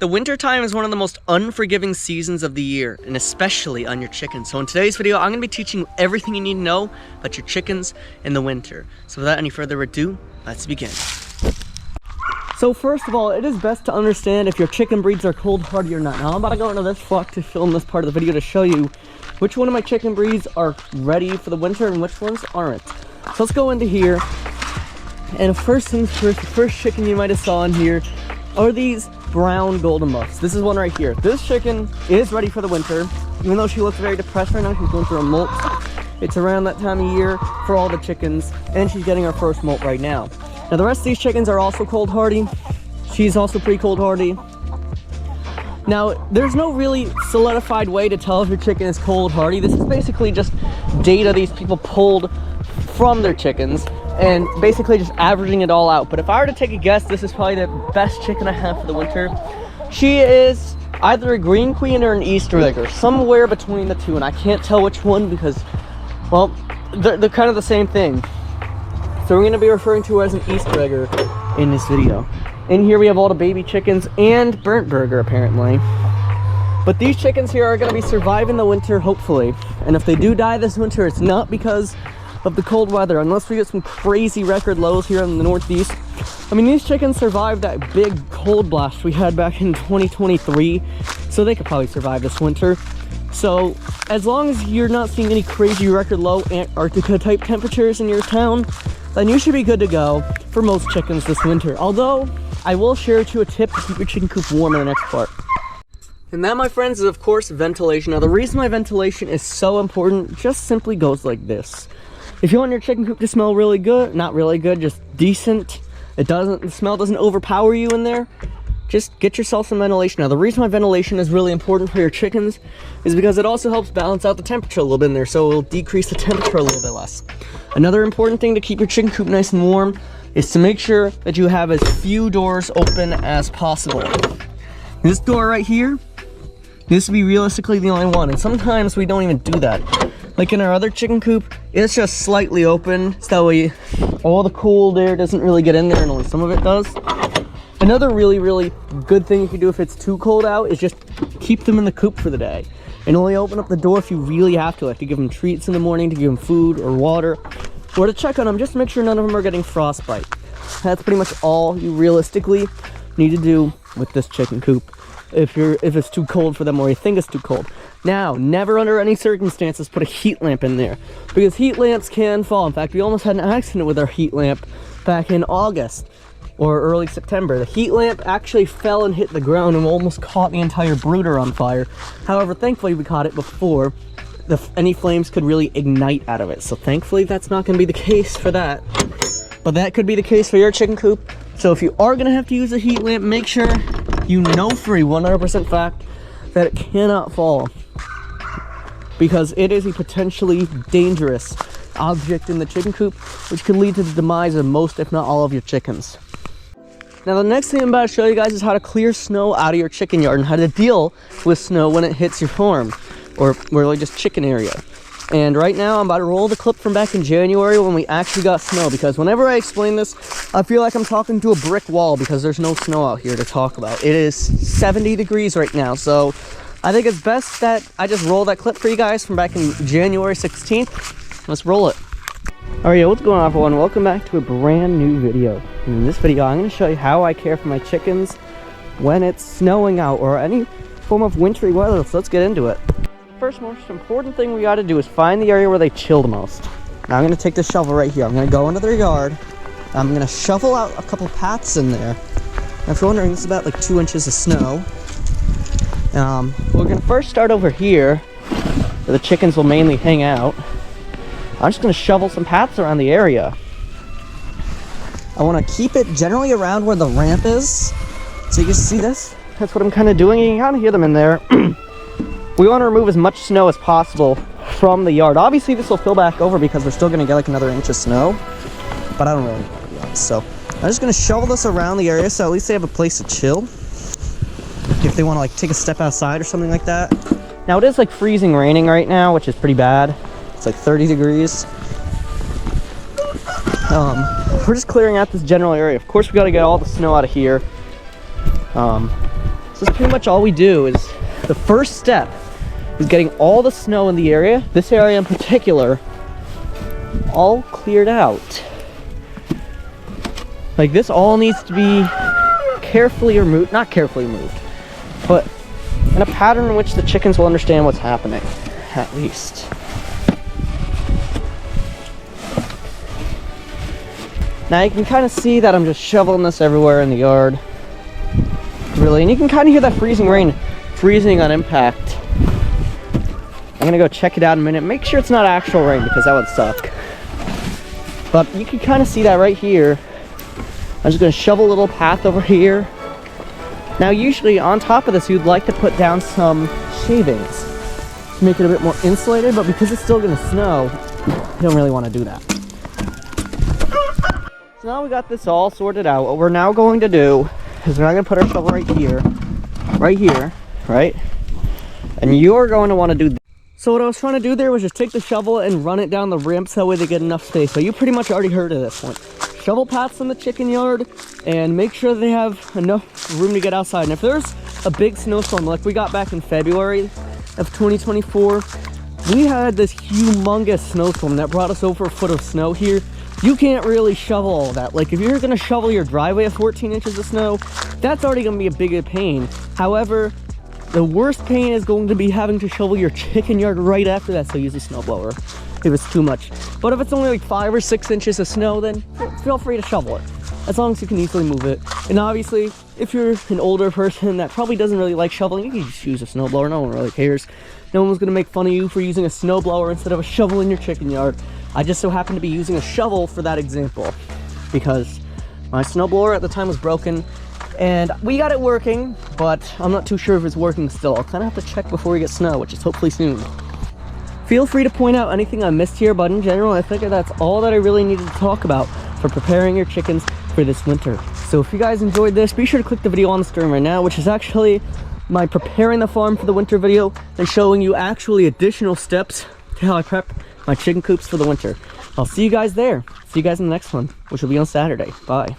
The winter time is one of the most unforgiving seasons of the year, and especially on your chickens. So in today's video, I'm going to be teaching you everything you need to know about your chickens in the winter. So without any further ado, let's begin. So first of all, it is best to understand if your chicken breeds are cold hardy or not. Now I'm about to go into this flock to film this part of the video to show you which one of my chicken breeds are ready for the winter and which ones aren't. So let's go into here. And first things first, the first chicken you might have saw in here are these brown golden buffs. This is one right here. This chicken is ready for the winter. Even though she looks very depressed right now, she's going through a molt. It's around that time of year for all the chickens, and she's getting her first molt right now. Now the rest of these chickens are also cold hardy. She's also pretty cold hardy. Now there's no really solidified way to tell if your chicken is cold hardy. This is basically just data these people pulled from their chickens and basically just averaging it all out. But if I were to take a guess, this is probably the best chicken I have for the winter. She is either a green queen or an Easter egger, somewhere between the two, and I can't tell which one because, well, they're kind of the same thing. So we're going to be referring to her as an Easter egger in this video. In here we have all the baby chickens and burnt burger apparently. But these chickens here are going to be surviving the winter, hopefully. And if they do die this winter, it's not because of the cold weather, unless we get some crazy record lows here in the Northeast. I mean, these chickens survived that big cold blast we had back in 2023, so they could probably survive this winter. So as long as you're not seeing any crazy record low Antarctica type temperatures in your town, then you should be good to go for most chickens this winter. Although I will share with you a tip to keep your chicken coop warm in the next part. And that, my friends, is of course ventilation. Now the reason why ventilation is so important just simply goes like this. If you want your chicken coop to smell really good, not really good, just decent, the smell doesn't overpower you in there, just get yourself some ventilation. Now the reason why ventilation is really important for your chickens is because it also helps balance out the temperature a little bit in there, so it will decrease the temperature a little bit less. Another important thing to keep your chicken coop nice and warm is to make sure that you have as few doors open as possible. This door right here, this will be realistically the only one, and sometimes we don't even do that. Like in our other chicken coop, it's just slightly open, so that way all the cold air doesn't really get in there and only some of it does. Another really good thing you can do if it's too cold out is just keep them in the coop for the day. And only open up the door if you really have to, like to give them treats in the morning, to give them food or water, or to check on them just to make sure none of them are getting frostbite. That's pretty much all you realistically need to do with this chicken coop if it's too cold for them or you think it's too cold. Now, never under any circumstances put a heat lamp in there, because heat lamps can fall. In fact, we almost had an accident with our heat lamp back in August or early September. The heat lamp actually fell and hit the ground and almost caught the entire brooder on fire. However, thankfully we caught it before any flames could really ignite out of it. So thankfully that's not going to be the case for that. But that could be the case for your chicken coop. So if you are going to have to use a heat lamp, make sure you know for a 100% fact that it cannot fall, because it is a potentially dangerous object in the chicken coop, which could lead to the demise of most, if not all, of your chickens. Now the next thing I'm about to show you guys is how to clear snow out of your chicken yard and how to deal with snow when it hits your farm, or really just chicken area. And right now I'm about to roll the clip from back in January when we actually got snow, because whenever I explain this, I feel like I'm talking to a brick wall because there's no snow out here to talk about. It is 70 degrees right now, so I think it's best that I just roll that clip for you guys from back in January 16th. Let's roll it. Alright, what's going on everyone? Welcome back to a brand new video. And in this video, I'm going to show you how I care for my chickens when it's snowing out or any form of wintry weather. So let's get into it. First most important thing we got to do is find the area where they chill the most. Now I'm going to take this shovel right here. I'm going to go into their yard. I'm going to shovel out a couple paths in there. Now if you're wondering, this is about like 2 inches of snow. We're going to first start over here where the chickens will mainly hang out. I'm just going to shovel some paths around the area. I want to keep it generally around where the ramp is, so you can see this. That's what I'm kind of doing. You can kind of hear them in there. We want to remove as much snow as possible from the yard. Obviously this will fill back over because we're still going to get like another inch of snow, but I don't really know, to be honest. So I'm just going to shovel this around the area so at least they have a place to chill if they want to like take a step outside or something like that. Now it is like freezing raining right now, which is pretty bad. It's like 30 degrees. We're just clearing out this general area. Of course we got to get all the snow out of here. So So that's pretty much all we do. Is the first step is getting all the snow in the area, this area in particular, all cleared out. Like this all needs to be carefully removed, not carefully removed, but in a pattern in which the chickens will understand what's happening, at least. Now you can kind of see that I'm just shoveling this everywhere in the yard. Really, and you can kind of hear that freezing rain, freezing on impact. I'm gonna go check it out in a minute. Make sure it's not actual rain because that would suck. But you can kind of see that right here. I'm just gonna shovel a little path over here. Now usually on top of this you'd like to put down some shavings to make it a bit more insulated, but because it's still gonna snow, you don't really want to do that. So now we got this all sorted out. What we're now going to do is we're now going to put our shovel right here, right? And you're going to want to do this. So what I was trying to do there was just take the shovel and run it down the ramp so that way they get enough space. So you pretty much already heard of this one. Shovel paths in the chicken yard and make sure they have enough room to get outside. And if there's a big snowstorm like we got back in February of 2024, we had this humongous snowstorm that brought us over a foot of snow here. You can't really shovel all that. Like if you're gonna shovel your driveway at 14 inches of snow, that's already gonna be a big pain. However, the worst pain is going to be having to shovel your chicken yard right after that, so use a snowblower if it's too much. But if it's only like 5 or 6 inches of snow, then feel free to shovel it, as long as you can easily move it. And obviously, if you're an older person that probably doesn't really like shoveling, you can just use a snowblower, no one really cares. No one's gonna make fun of you for using a snowblower instead of a shovel in your chicken yard. I just so happened to be using a shovel for that example because my snowblower at the time was broken and we got it working, but I'm not too sure if it's working still. I'll kind of have to check before we get snow, which is hopefully soon. Feel free to point out anything I missed here, but in general, I figure that's all that I really needed to talk about for preparing your chickens for this winter. So if you guys enjoyed this, be sure to click the video on the screen right now, which is actually my preparing the farm for the winter video and showing you actually additional steps to how I prep my chicken coops for the winter. I'll see you guys there. See you guys in the next one, which will be on Saturday. Bye.